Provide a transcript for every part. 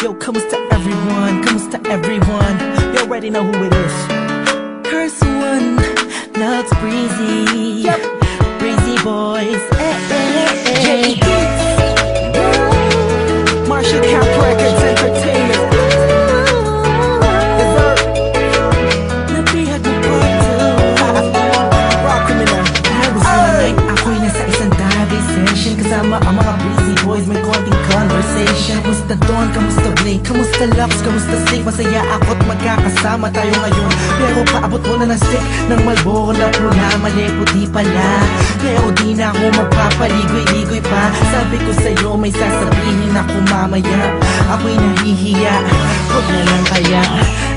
Yo, kamusta everyone? Kamusta everyone? You already know who it is. Curse one, loves Breezy. Yep. Breezy boys. J Beats. Marshall Camp Records Entertainment. Nabihag mo po ito. Rock criminal. I was one night, ako'y nasa isang tabi session. Kasama ang mga Breezy boys, may konting conversation. Kamusta Don? Kamusta Blake? Kamusta Lux? Kamusta Steve? Masaya ako't magkakasama tayo ngayon. Pero paabot mo na ng stick ng Malboro na pula. Mali puti pala. Pero di na ako magpapaligoy-ligoy pa. Sabi ko sa'yo may sasabihin ako mamaya. Ako'y nahihiya, huwag na lang kaya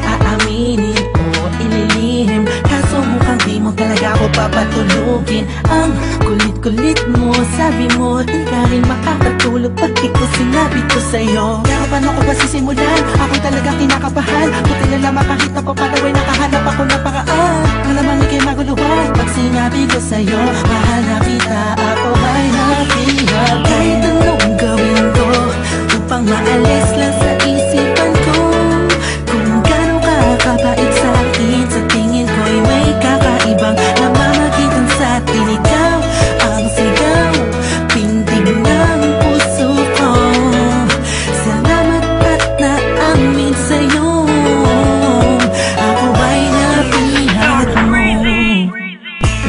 aaminin o ililihim. Kaso mukhang di mo talaga ako papatulugin. Ang kulit-kulit mo, sabi mo di ka rin makakatulog pag di ko sinabi ko sa'yo. Pero paano ko ba sisimulan? Ako'y talaga kinakabahan. Buti na lamang kahit na papalaway nakahanap ako ng paraan. Malamang ikay maguluhan pag sinabi ko sa'yo mahal na kita, ako ay napihag. Kahit anong gawin ko upang maalis lang sa isipan ko kung gano'ng kakabait sa akin. Sa tingin ko'y may kakaibang namamagitan sa atin. Ikaw ang sigaw, pintig ng puso ko. Salamat at naamin sa'yo, ako ay napihag mo.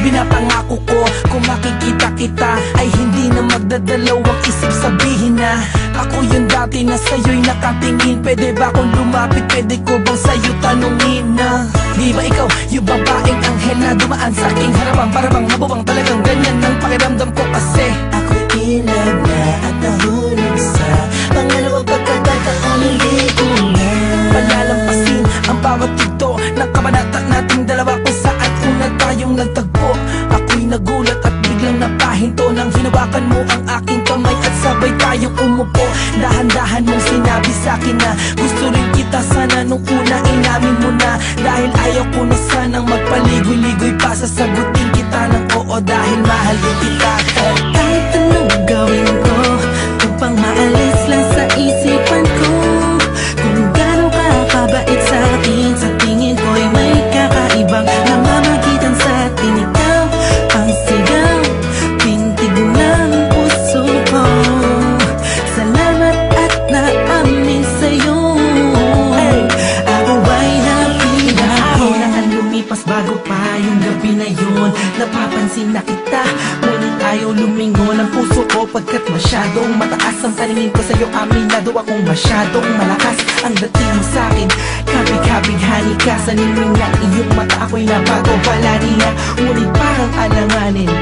Pinapangako ko kung makikita kita ay hindi na magdadalawang isip sabihin na ako yung dati na sa'yo'y nakatingin. Pwede ba akong lumapit? Pwede ko bang sa'yo tanungin na di ba ikaw yung babaeng anghel na dumaan sa aking harapan? Para bang mabuwang talagang ganyan ang pakiramdam ko kasi ako'y ilag na at nahulog sa pangalawang pagkakataong hindi ko na palalampasin ang bawat ito ng kabanata nating dalawa kung saan una tayong nagtagpo. Ako'y nagulat at biglang napahinto nang hinawakan mo ang aking kamay at sabay tayong umupo. Dahan-dahan mong sinabi sa'kin na gusto rin kita sana nung una inamin mo na. Dahil ayaw ko na sanang magpaligoy-ligoy pa, sasagutin kita ng oo dahil mahal din kita. Kahit anong gawin ko upang maalis lang sa isipan ko kung gano'ng kakabait sa akin. Sa tingin ko'y may kakaibang namamagitan sa atin. Ikaw ang sigaw, pintig ng puso ko. Salamat at naamin sa'yo, ako ay napihag mo. Araw lumipas bago pa yung gabi na yun. Napapansin na kita, ngunit ayaw lumingon ang puso ko pagkat masyadong mataas ang paningin ko sa'yo. Aminado akong masyadong malakas ang dating mo sa'kin. Kabig-kabighani ka sa ningning ng iyong mata. Ako'y nabago pala niya, ngunit parang alanganin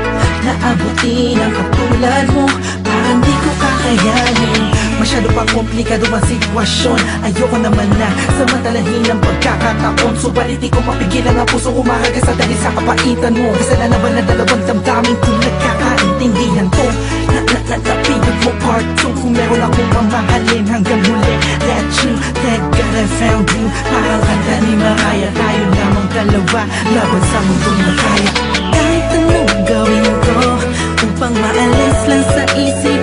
na abutin ang katulad mo. Parang di ko kakayanin, masyado pang komplikado ang sitwasyon. Ayoko naman na samantalahin ang pagkakataon. Subalit di ko mapigilan ang pusong umahagas sa dahil sa kapaitan mo. Kasalanan ba na dalawang damdamin kung nagkakaintindihan ko? Napigod mo part 2 kung meron akong mamahalin hanggang huli. Let you, thank God I found you. Parang kanta ni Mariah, tayo lamang dalawa laban sa mundong makaya. Kahit anong gawin ko upang maalis lang sa isip